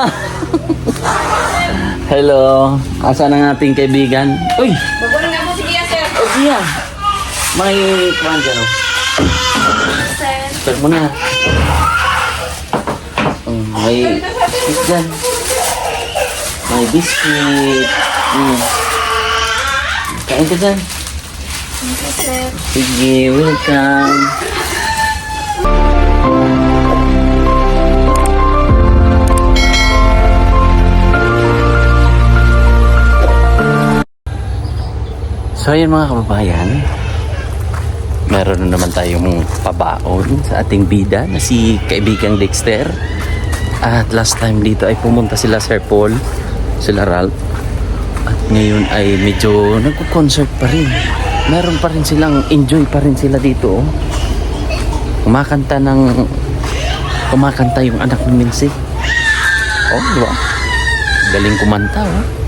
Ah! Hello. Asan ang ating kaibigan? Uy! Bago nga po, sige sir. Oh, Gia. May kuhan dyan, oh. Sir. Start mo na. May biscuit dyan. May biscuit. Kain ka dyan. Thank you, sir. Sige, welcome. So ayun mga kababayan, meron na naman tayong pabaon sa ating bida na si kaibigang Dexter. At last time dito ay pumunta sila Sir Paul, sila Ralph. At ngayon ay medyo nagko-concert pa rin. Meron pa rin silang, enjoy pa rin sila dito. Kumakanta yung anak ni Mincy. Oh, di ba? Galing kumanta, oh.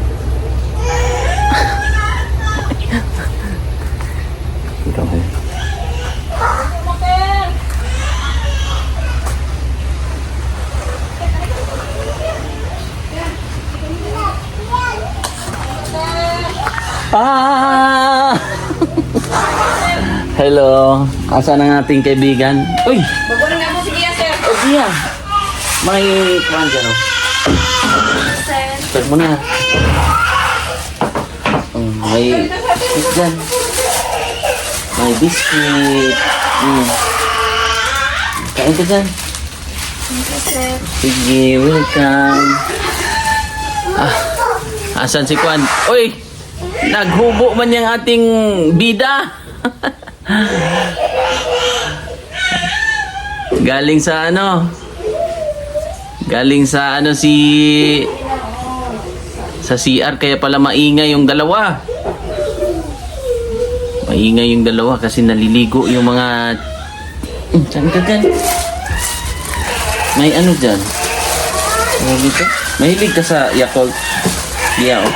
Ah! Hello. Asan ang ating kaibigan? Uy! Bago nga po, sige sir. Oh, Gia. May kuhan dyan, oh. Sir. Start mo na. May biscuit dyan. May biscuit. Kain ka dyan. Thank you, sir. Sige, welcome. Asan si Kwan? Uy! Naghubo man yung ating bida. Galing sa ano? Galing sa ano sa CR, kaya pala maingay yung dalawa. Maingay yung dalawa kasi naliligo yung mga... Saan ka dyan? May ano dyan? Mahilig ka sa Yakult? Yeah, oh.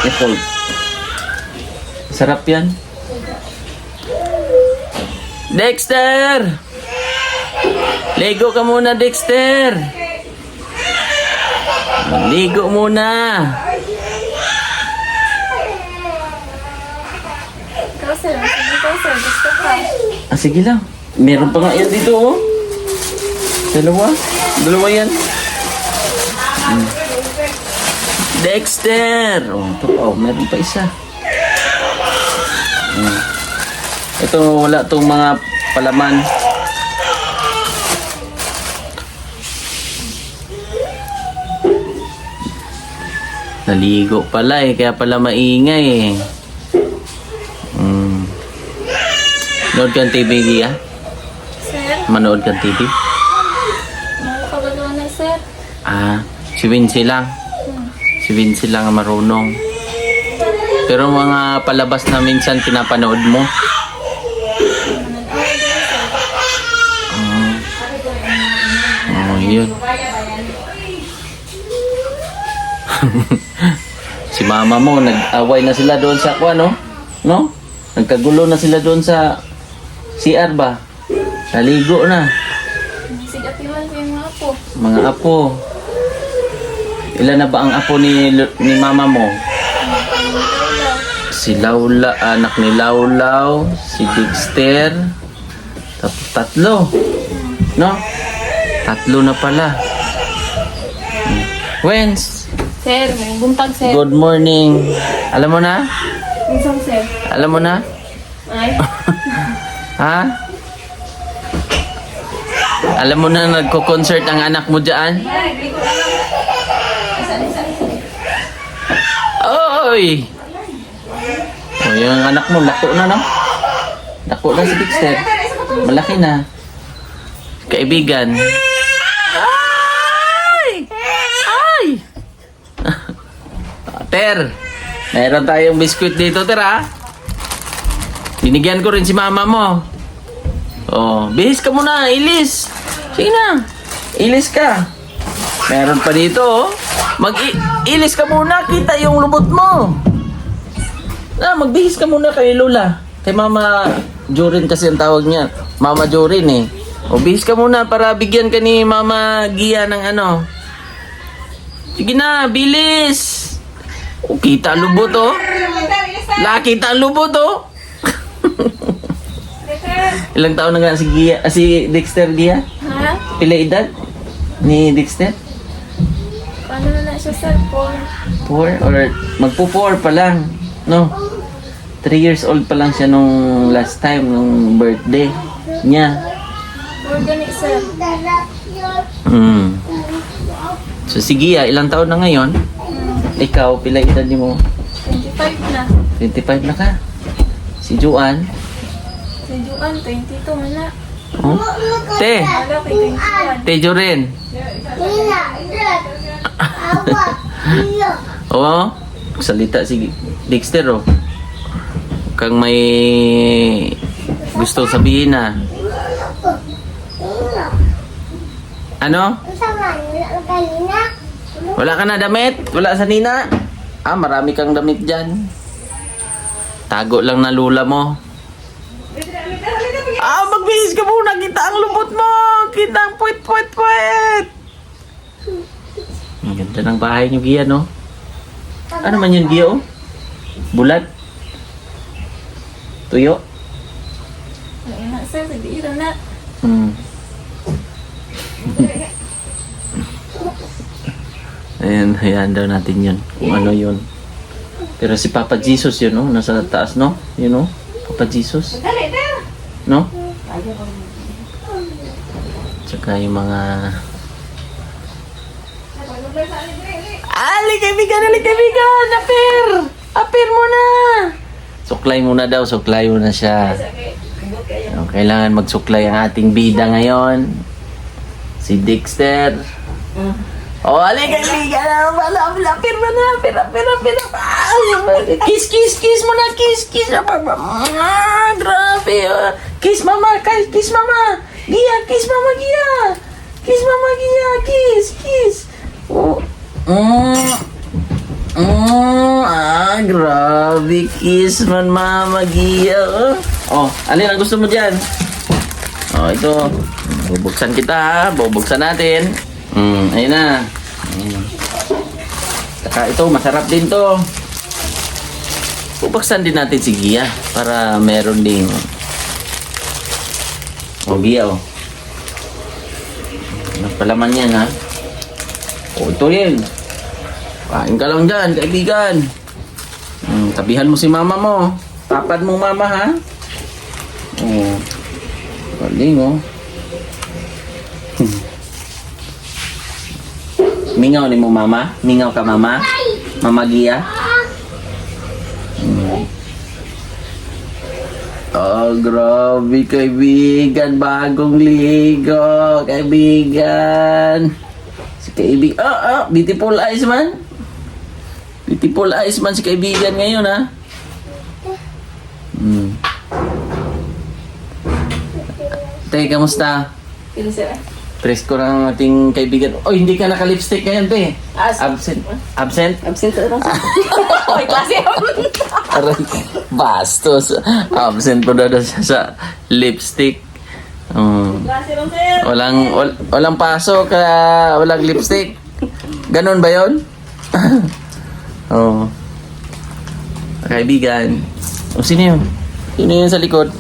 Yakult. Sarap yan. Dexter! Ligo ka muna, Dexter! Ligo muna! Ikaw, sir. Sige ikaw, sir. Gusto ka. Sige lang. Meron pa nga yan dito, oh. Dalawa. Dalawa yan. Dexter! Oh, ito pa, oh. Meron pa isa. Ito, wala itong mga palaman. Naligo pala eh, kaya pala maingay eh. Manood ka ng TV, Gia? Sir. Manood ka ng TV? Nakakabalo na, sir. Si Vinci lang. Si Vinci lang ang marunong. Pero mga palabas na minsan pinapanood mo. Yun. Si mama mo, nag-away na sila doon sa kuwan, no? Nagkagulo na sila doon sa CR ba? Naligo na. Sigatiwan ko yung mga po. Mga apo. Ilan na ba ang apo ni mama mo? Si Laula, anak ni Laulaw, si Dexter. Tapos tatlo. No? Tatlo na pala. Wens, Sir, may buntag, sir. good morning. Alam mo na? Isang, sir. Alam mo na? Ay. Ha? Alam mo na nagko-concert ang anak mo dyan? Oy! O, yung anak mo, lako na, no? Lako na si Dexter. Malaki na. Kaibigan. Ay! Ay! Ter, meron tayong biskuit dito, Ter, ha? Binigyan ko rin si mama mo. Oh, bihis ka muna, ilis. Sige na, ilis ka. Meron pa dito, oh. Mag-ilis ka muna, kita yung lubot mo. Magbihis ka muna kay Lola. Kay Mama Jorin kasi ang tawag niya. Mama Jorin eh. O bihis ka muna para bigyan ka ni Mama Gia ng ano. Sige na, bilis. Oh, kita ang lubot, oh. Kita ang lubot, oh. Ilang taon na nga si Dexter, Gia? Ha? Pila edad ni Dexter? Paano na siya cellphone? 4 or magpo-4 pa lang, no? 3 years old pa lang siya nung last time, nung birthday niya. Organic sir. So sige, ilang taon na ngayon? Ikaw, pila edad mo? 25 na. 25 na ka. Si Juan? Si Juan, 22 man na. Oh? Te, Wala kay 21. Te Joren. Oo, salita si Dexter, oh. Kang may gusto sabihin na. Ano? Wala ka na damit? Wala sa Nina? Ah, marami kang damit dyan. Tago lang na lula mo. Ah, magbihis ka muna. Kita ang lubot mo. Kita ang puwet. Ang ganda ng bahay niyo, Gia, no? Ano man yun, Gia, oh? Bulat? Tuyo? Ay na sir, hindi ira na. Ayan, hayaan daw natin yun. Kung ano yun. Pero si Papa Jesus yun, no? Nasa taas, no? Yun, no? Papa Jesus. No? Tsaka yung mga... Ali, kaibigan! Apir muna! Suklay muna daw, suklay muna siya. Kailangan magsuklay ang ating bida ngayon. Si Dexter. Oh, ali, kaibigan! Apir muna! Kiss muna! Kiss! Grabe! Kiss mama! Gia! Kiss mama, Gia! Kiss! Oh. Grabe. Kiss man, Mama Gia. Oh, alin ang gusto mo dyan? Oh, ito. Bubuksan kita, ha? Bubuksan natin. Ayun na. Saka ito, masarap din to. Bubuksan din natin si Gia para meron ding... Oh, Gia, oh. Nagpalaman yan, ha? Oh, ito yun. Kain ka lang dyan, kaibigan. Tabihan mo si mama mo. Tapad mo mama, ha? Oh. Galing, oh. Mingaw ni mo, mama? Mingaw ka, mama? Mama Gia? Oh, grabe, kaibigan. Bagong ligo, kaibigan. Si kaibigan. Beautiful eyes man. Beautiful eyes man si kaibigan ngayon, ha? Te, kamusta? Pili sir. Presko ng ating kaibigan. Oh, hindi ka naka-lipstick ngayon, te. Absent. Absent? Absent sa lang. Oy, klase. Aray, bastos. Absent po daw siya sa lipstick. Klase lang sir. Walang pasok, walang lipstick. Ganon ba yun? Oh. Kaibigan. Oh, sino yun? Sino yun sa likod?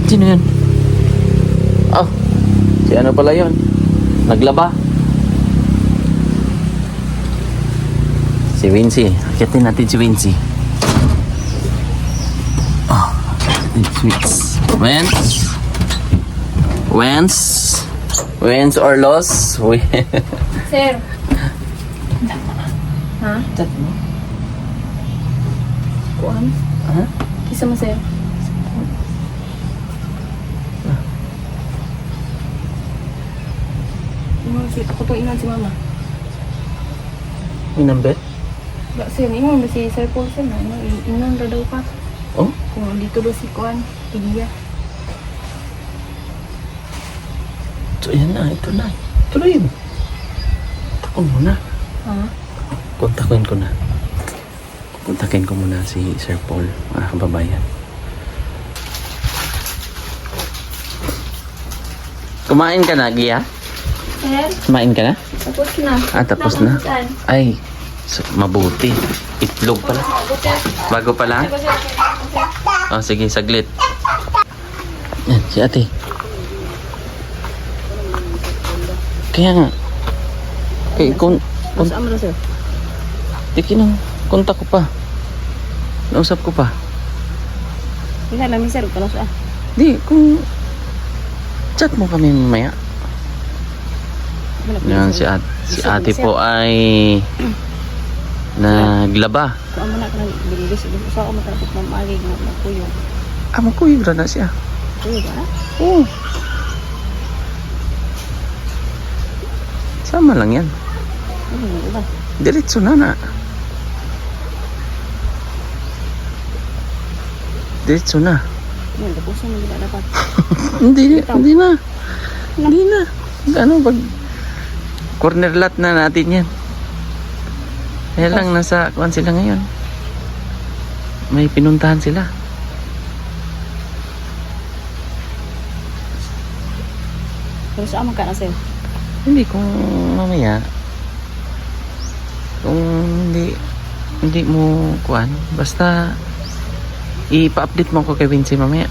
Sino yun? Oh, si ano pala yun? Naglaba. Si Wincy. Akitin natin si Wincy. Oh, sweets. Wins or loss? Sir. Ha? Kuan? Ha? Kisa mo sir. Ako to inan si mama. Minambet? Ba sir, ingon ba si Sir Paul sir na inan ra daw ka. Oh? Kung dito daw si Kuan, Tigia. So, yan na. Ito na. Tuloy mo. Takon mo na. Ha? Kontakin ko na. Kontakin ko muna si Sir Paul, mga kababayan. Kumain ka na, Gia? Sir, Kumain ka na? tapos na. Tapos na? Nabutan. Ay, mabuti. Itlog pala. Bago pa lang? Oh, sige, saglit. Yan, si ate. Kaya nga. Kaya Saan mo na, sir? kontak ko pa. Nausap ko pa. Hindi namin, sir. Kung saan? Di, kung chat mo kami mamaya. Yan, si ate po ay naglaba. Kung mo na ka nang bililis. Saan ako matarapot ng malig na magkuyog. Magkuyog na siya. Kuyog ba? Oo. Sama lang yan. Ano ba? Diretso na. Diretso na. Ano, tapusin mo gila dapat. Hindi na. Ano pag corner lot na natin yan. Kaya lang nasa kuan sila ngayon. May pinuntahan sila. Pero saan mo ka na, sir? Hindi kung mamaya kung hindi mo kuan basta ipa-update mo ko kay Vinci mamaya.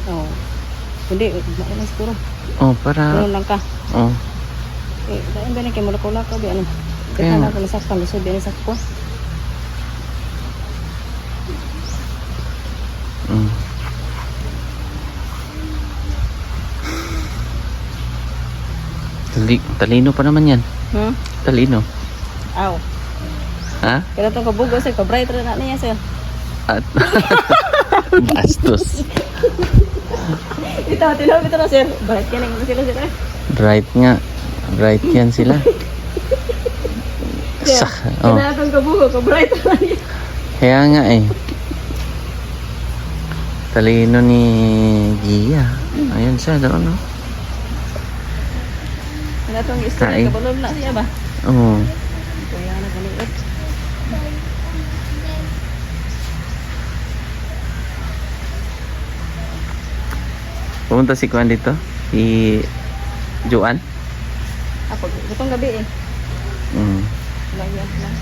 Oo. Hindi, ano siguro. Oh, para Ano lang ka. oh. Saan ba na kayo mulak-ulak ka? Ano? Kaya Kaya nga. na ko nasaktan. Lusod din sa ko. Mm. Talino pa naman yan. Talino. Aw. Ha? Kaya itong kabugo, sir. Ka-bright rin na niya, sir. At bastos. Ito, tinawag ito na, sir. Bright ka na sila, sir. Bright nga. Bright yan sila. Sak. Oh. Kaya itong kabugo, ka-bright rin na niya. Kaya nga eh. Talino ni Gia. Ayun siya doon, no? Kaya itong istorya, Kain. kabalon na siya ba? Oo. Kaya nagaliit. Pumunta si Kuan dito. Si Joan. Ako, itong gabi eh. Mm. Lagyan lang.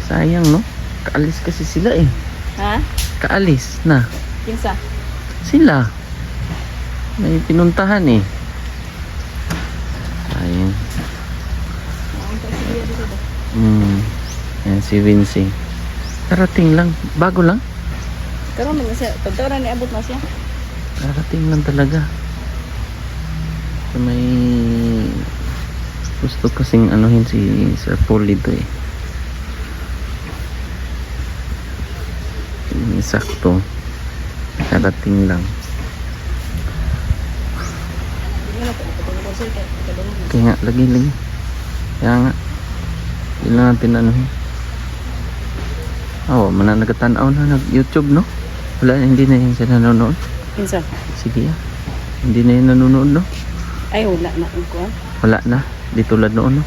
Sayang, no? Kaalis kasi sila eh. Ha? Kaalis na. Kinsa? Sila. May pinuntahan eh. Ayun. Yan si Vinci. Karating lang. Bago lang. Pero man siya, totoo na niabot na siya. Karating lang talaga. So, may gusto kasing anuhin si Sir Paul dito eh. Sakto. Karating lang. Kaya nga, lagi. Kaya nga. Hindi lang natin anuhin. Mana nagatanaw na nag-YouTube, no? Wala, hindi na yun sila nanonood. Kinsa? Sige ah. Hindi na yun nanonood, no? Ay, wala na. Ko. Wala na. Di tulad noon, no?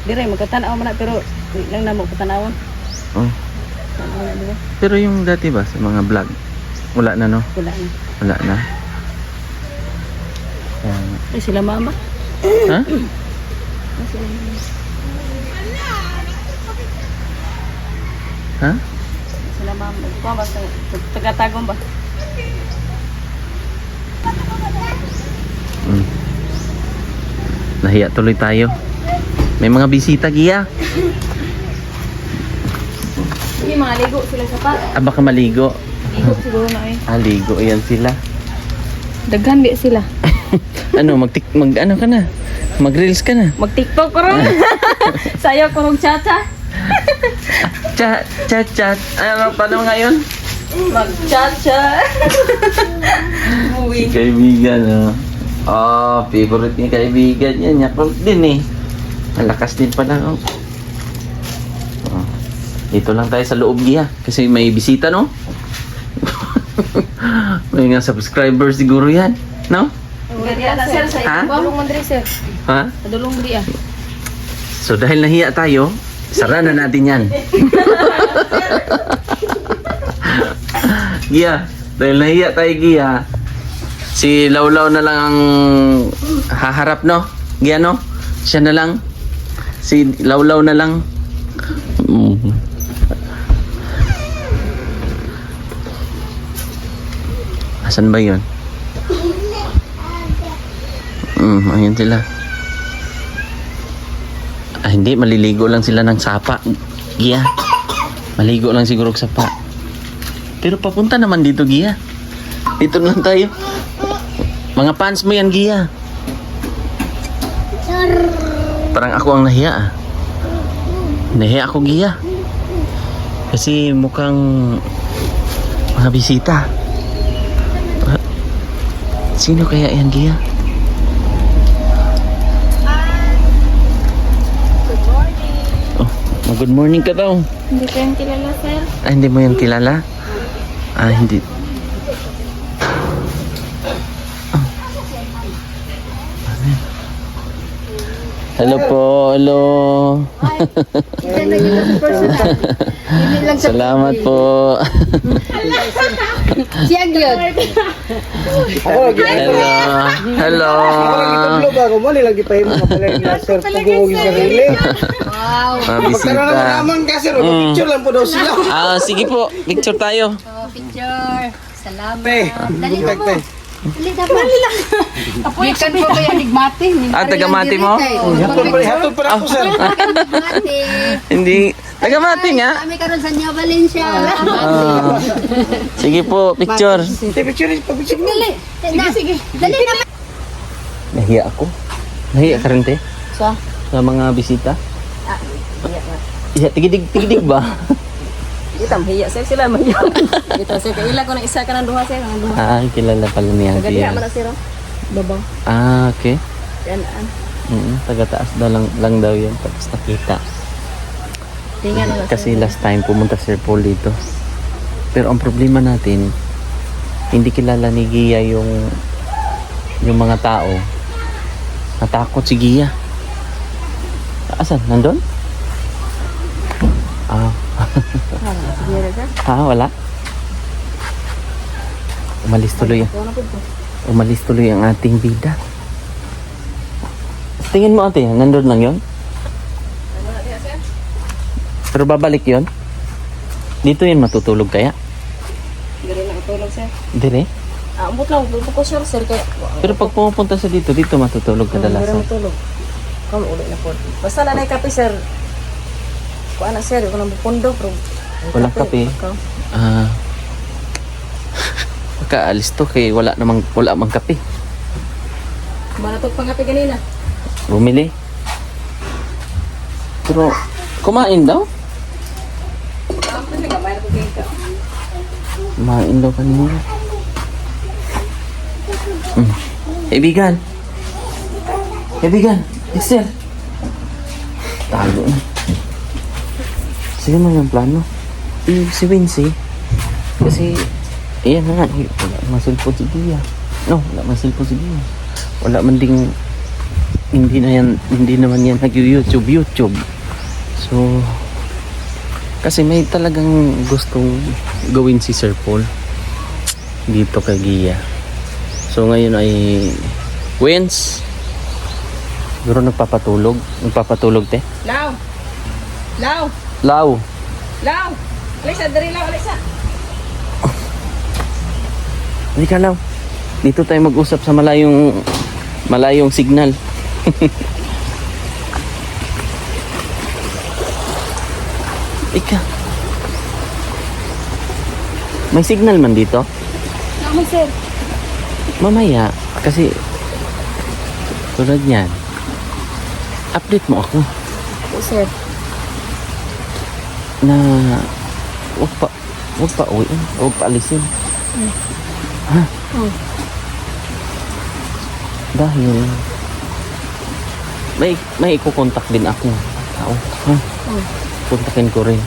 Dire, magkatanaw man na, pero di lang na mo katanawon. Oh. Tanaw na, diba? Pero yung dati ba, sa mga vlog, wala na, no? Wala na. Wala na. Kaya nga. Ay, sila mama. Ha? Ay, sila mama. Ha? Sila mama. Ikaw ba? Tagatagong ba? Nahiya tuloy tayo. May mga bisita, Gia. Hindi, mga ligo sila sa pat. Baka maligo. Ligo siguro na eh. Ligo. Ayan sila. Daghan di sila. Ano ka na? Mag-reels ka na. Mag-tiktok ko rin. Sayo ko rin chacha. Chat. Ano, paano ngayon? Mag-chacha. Si kaibigan, oh. Oh, favorite ni kaibigan yan. Yakult din eh. Malakas din pala, oh. Oh. Dito lang tayo sa loob niya. Kasi may bisita, no? May nga subscribers siguro yan. No? Ganyan na sir. Sa Ha? dulong mandri sir. Ha? Sa dulong mandri ah. So dahil nahiya tayo, sara na natin yan. Gia, dahil nahiya tayo, Gia, Si Lawlaw na lang ang haharap, no? Gia, no? Siya na lang. Si Lawlaw na lang. Asan ba yun? Ayun sila. Hindi, maliligo lang sila ng sapa. Gia. Maligo lang siguro sa sapa. Pero papunta naman dito, Gia. Dito lang tayo. Mga pants mo yan, Gia. Parang ako ang nahiya, ah. Nahiya ako, Gia. Kasi mukhang mga bisita. Sino kaya yan, Gia? Good morning ka daw. Hindi ko yung kilala, sir. Hindi mo yan kilala? Hindi. Hello po, hello. Ito na yung personal. Hindi lang sa Salamat po. siya yun. Hello. Hello. Tulog ako mo, nilagi pa yung mga pala yung sir, pag-uugin sa sarili. Wow. Mga Pagkara bisita. naman kasi, picture lang po daw sila. Sige po, picture tayo. Oh, picture. Salamat. Pe, Dali mo bugtag, mo. pe. Dali na ba? Dali lang. Gikan po ba yung nigmati? Taga-mati mo? Hatol pa ako, sir. Nigmati. Hindi. Taga-mati nga. Kami karon sa New Valencia. Sige po, picture. Picture, pag-picture mo. Dali. Sige. Dali na. Nahiya ako. Nahiya ka rin, te? So, Sa mga bisita? Iya, tigidig ba? Kita mahiya sir sila mahiya. Kita sir kaila ko ng isa ka ng duha sir, ng duha. Kilala pala niya. Kagadiha man na sir. Babaw. Okay. Yan. Taga-taas lang daw yun. Tapos nakita. Tingnan na Kasi last time pumunta Sir Paul dito. Pero ang problema natin, hindi kilala ni Gia yung mga tao. Natakot si Gia. Asan? Nandun? Wala. Umalis tuloy ang ating bida. Tingin mo ate, nandun lang yon. Pero babalik yon. Dito yun matutulog kaya? Dire na utulog sir. Dire? Ambot lang dito ko sir kaya. Pero pag pumupunta sa dito matutulog Dire kadalasan. matulog. Kamu ulit na po. Basta na nay kape sir. Kuan na sir, ko nang bupundo bro. Walang kape. Pagkaalis to kay wala mang kape. Manatok pang kape kanina. Bumili. Pero kumain daw? Kumain daw kanina. Kaibigan. Mister. Tago na. Sige mo yung plano. Si Wincy. Kasi, ayan na nga. Wala masilpo si Gia. No, wala masilpo si Gia. Wala man ding, hindi naman yan nag-YouTube. So, kasi may talagang gustong gawin si Sir Paul dito kay Gia. So, ngayon ay Wins. Siguro nagpapatulog. Nagpapatulog, te? Law. Lau. Alisa, dali Law, Alisa. Hindi ka, Lau. Dito tayo mag-usap sa malayong signal. Ika. May signal man dito? Naman, sir. Mamaya. Kasi, tulad yan. Update mo ako. Po sir. Na wag pa uwiin, wag pa alisin. Ha? Dahil may ikukontak din ako tao. Ha? Kontakin ko rin.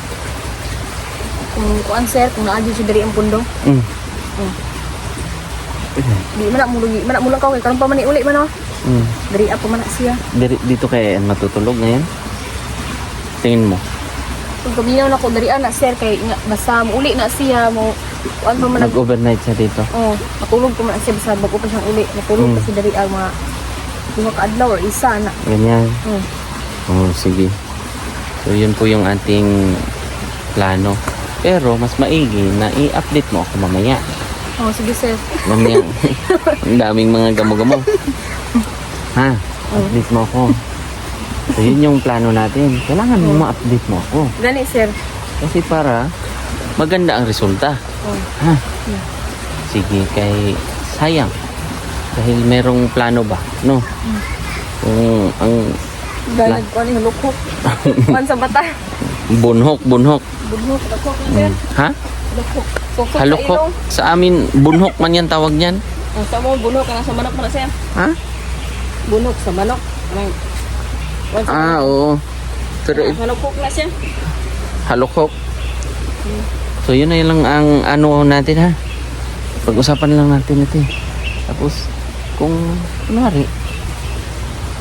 Kung kuan sir, kung naadyo si diri ang pundo. Di man mo lang ka kay karon pa man uli man Diri ako man siya. Dito kaya matutulog ngayon? Tingin mo? Kung kabinaw na ko diri ana sir kay nga basta mo uli na siya mo Kuan pa man nag Nag-overnight siya dito. oh, matulog pa man siya sa bago pa siyang uli. Matulog pa siya dari ang mga duha ka adlaw or isa na. Ganyan. Oh. Oh, sige. So, yun po yung ating plano. Pero, mas maigi na i-update mo ako mamaya. Oh, sige sir. Mamaya, ang daming mga gamo-gamo. Ha? Update mo ako. So, yun yung plano natin. Kailangan mo ma-update mo ako. Gani sir. Kasi para maganda ang resulta. Oh. Ha? Sige, kay sayang. Dahil merong plano ba? No? Kung ang Galag ko ni hulukok. Man sa bata. bunhok. Bunhok, lakok na sir. Ha? Lukok. Sokok sa Halukok. ilong. Sa amin, bunhok man yan tawag niyan. Ang sa mo bunok ka sa manok mo na sir. Ha? Bunok sa manok. Anong wan sa Ah, oo. Pero halukok na siya. halukok. So yun na lang ang ano natin ha. Pag-usapan lang natin ito. Tapos kung kunwari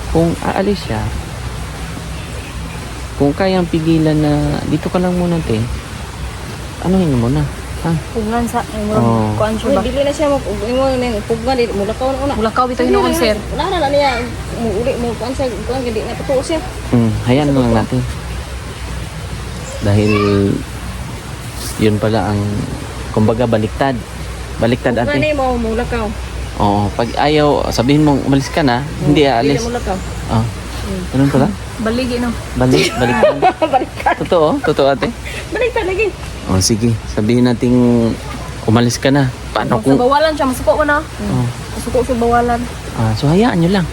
kung aalis siya, kung kayang pigilan na dito ka lang muna te, anuhin mo na. Ha? Pugngan sa Oo. kuan siya ba? Dili na siya mo pugnan dili mulakaw na una. Mulakaw bitaw hinuon sir. Wala na niya uli mo kuan siya kuan gidi na totoo siya. Hayaan lang natin. Dahil yun pala ang kumbaga baliktad. Baliktad ate. Gani mo mulakaw. Oo, pag ayaw, sabihin mong umalis ka na, hindi aalis. Dili mulakaw. Oh. Ganun pala? Baligi no. Balik. Baliktad. Totoo ate. Baliktad lagi. Oh, sige. Sabihin nating umalis ka na. Paano Sa kung... bawalan siya masuko mo na. Oh. Masuko sa bawalan. So hayaan nyo lang.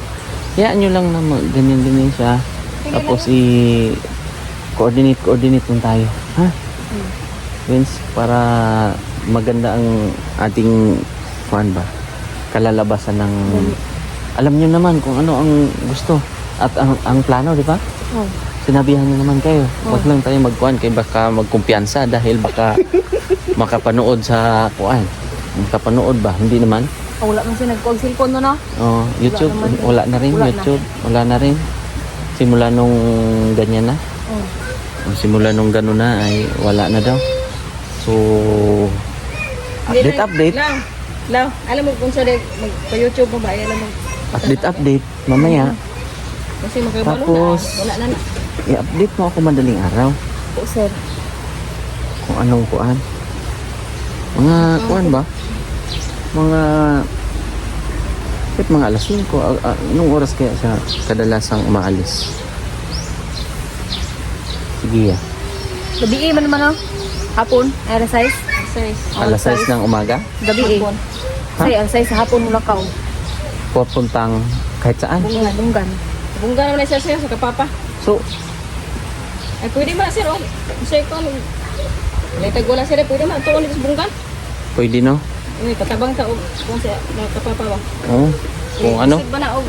Hayaan nyo lang na ganyan-ganyan siya. Tapos coordinate lang tayo. Ha? Vince, para maganda ang ating kuan ba? Kalalabasan ng... Alam nyo naman kung ano ang gusto. At ang plano, di ba? Oh. Sinabihan nyo naman kayo. Huwag lang tayo magkuhan kay baka magkumpiyansa dahil baka makapanood sa kuan. Makapanood ba? Hindi naman. Oh, wala man siya nagkuag cellphone no na. Oh, YouTube, naman din. wala na rin. Wala na. YouTube, wala na rin. Simula nung ganyan na. Oh. Simula nung gano'n na ay wala na daw. So, update. Law, alam mo kung saan magpa-YouTube mo ba? Alam mo. Update. Mamaya, Kasi magkabalo Tapos, na. Wala na. i-update mo ako madaling araw. Po sir. Kung anong kuan. Mga kuan ba? Mga alas 5. Anong oras kaya siya kadalasang umaalis? Sige ya. Gabi man naman no? Hapon, alas 6. Alas 6 ng umaga? Gabi Say, ang 6 sa hapon mula ka. Pupuntang kahit saan. Bunggan. Bunggan naman siya sa kapapa. So, Ay, pwede ba sir? Sir ko, latag wala sir, pwede ba? Tuon dito sa bunggan? pwede no? Uy, katabang ta og kung siya kapapa ba? Oo. Kung ano? Ba na og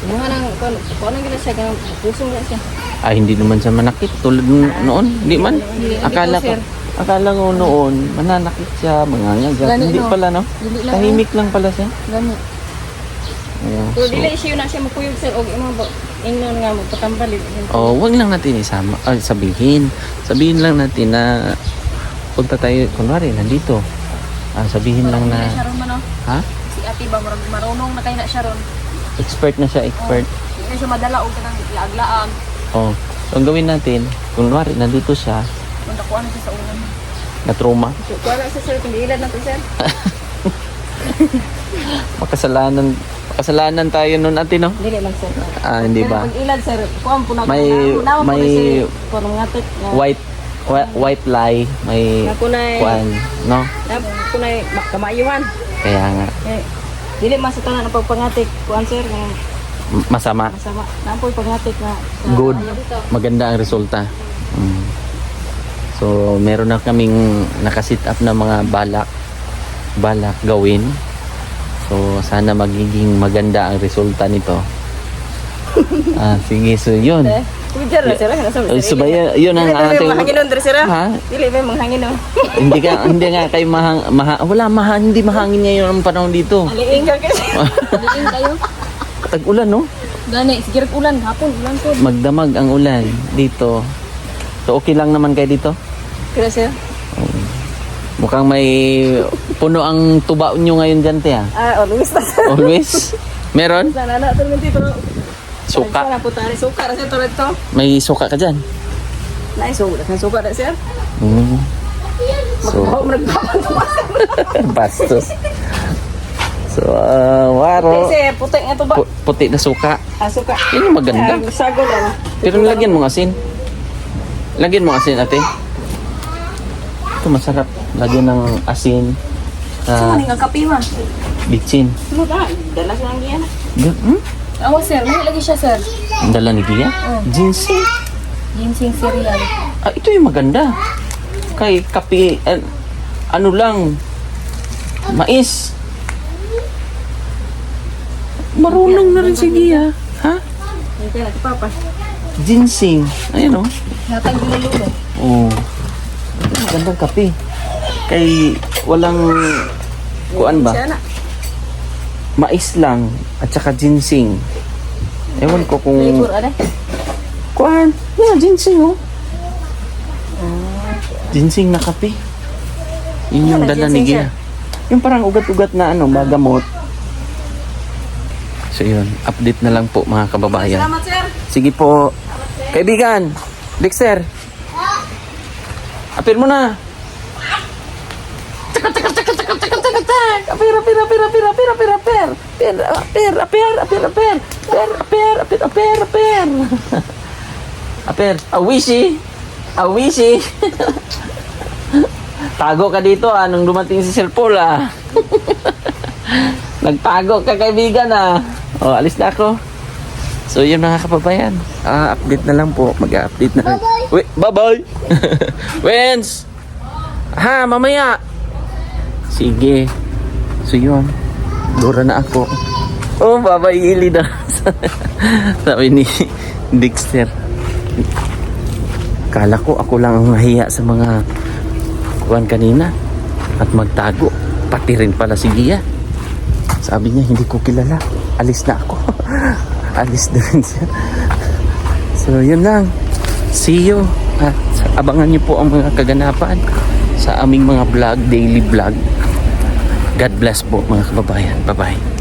mga nang kung ano gina siya, pusong na siya. Hindi naman siya manakit tulad noon. Hindi man. Hindi Akala po, ko. sir. Akala ko noon, mananakit siya, mangangagat. Gani, Hindi no? pala no? Dili lang. Tahimik lang pala siya. Gani. Oo. Pero So, dili siya na siya makuyog sir og imo ba ingnon nga magpatambal. wag lang natin isama. Sabihin. Sabihin lang natin na punta tayo, kunwari, nandito. Sabihin lang na, Siya ron man no? ha? Si ate ba marunong na kay na siya ron. Expert na siya, expert. Hindi na siya madala og kanang laag-laag. Oh. So, ang gawin natin, kunwari, nandito siya, Kung nakuha na siya sa ulan. na trauma. So, kuha na siya sir, kung ilan na to sir. Makasalanan tayo nun natin, no? Dili lang sir. Hindi ba? Pag ilan sir, kuha po na. May Kung ngatik. white lie, may Nakunay. kuan, no? Nakunay kamayuhan. Kaya nga, Dili man sa tanan ang pagpangatik. Kuan sir, nga masama. masama. Napoy pagngatik na. Good. Maganda ang resulta. So, meron na kaming nakasit up na mga balak gawin. So, sana magiging maganda ang resulta nito. Sige, so yun. Kujar na sir. So, ba yun ang ating... Manginon diri sir. Ha? Dili ba manghangin no? hindi nga kayo hindi mahangin ngayon ang panahon dito. Aliing ka kasi. Aliing kayo. Tag-ulan, no? Gani, sige ulan hapon, ulan po. Magdamag ang ulan dito. So, okay lang naman kayo dito? Kira sir. Mukhang may puno ang tuba nyo ngayon dyan, te, ah. Always na sir. Always? Meron? Nana to dito. Suka? Para po tayo suka na sir to rito. May suka ka dyan? Suka na sir. Mm. So, bastos. So, waro. Kasi puti nga to ba? Puti na suka. Suka. Yun yung maganda. Sago lang. Pero lagyan mo ng asin. Lagyan mo ng asin, ate. Ito masarap. Lagyan ng asin. Ano nga kape man? Bitsin. Ano ka? Dala siya ng giyan. Hmm? Awa sir, may lagi siya sir. Ang dala ni Gia? Ginseng. Ginseng cereal. Ah, ito yung maganda. Kay kape, ano lang, mais. Marunong na rin si Gia. Ha? Hindi kaya natin papa. Ginseng. Ayan o. Natag lulo. Oh. Magandang kape. Kay walang kuan ba? Siya na. Mais lang at saka ginseng. Ewan ko kung Libur ada. kuan. Yeah, ginseng oh. Ginseng na kape. Yun yung Ano, dala ni ginseng Gia. Yung parang ugat-ugat na ano, magamot. So yun, update na lang po mga kababayan. Salamat sir. Sige po. Kaibigan, Dexter. Apir mo na. Apir, awishi. Awishi. Tago ka dito nung dumating si Sir Paul Nagtago ka kaibigan O, alis na ako. So yun mga kababayan. Update na lang po. Mag-update na. Bye-bye. Wens! Ha, mamaya. Sige. So yun. Dura na ako. Oh, bye-bye Ili na. Sabi ni Dexter. Kala ko ako lang ang nahiya sa mga kuwan kanina. At magtago. Pati rin pala si Gia. Sabi niya, hindi ko kilala. Alis na ako. Alis na rin siya. So, yun lang. See you. At abangan niyo po ang mga kaganapan sa aming mga vlog, daily vlog. God bless po mga kababayan. Bye-bye.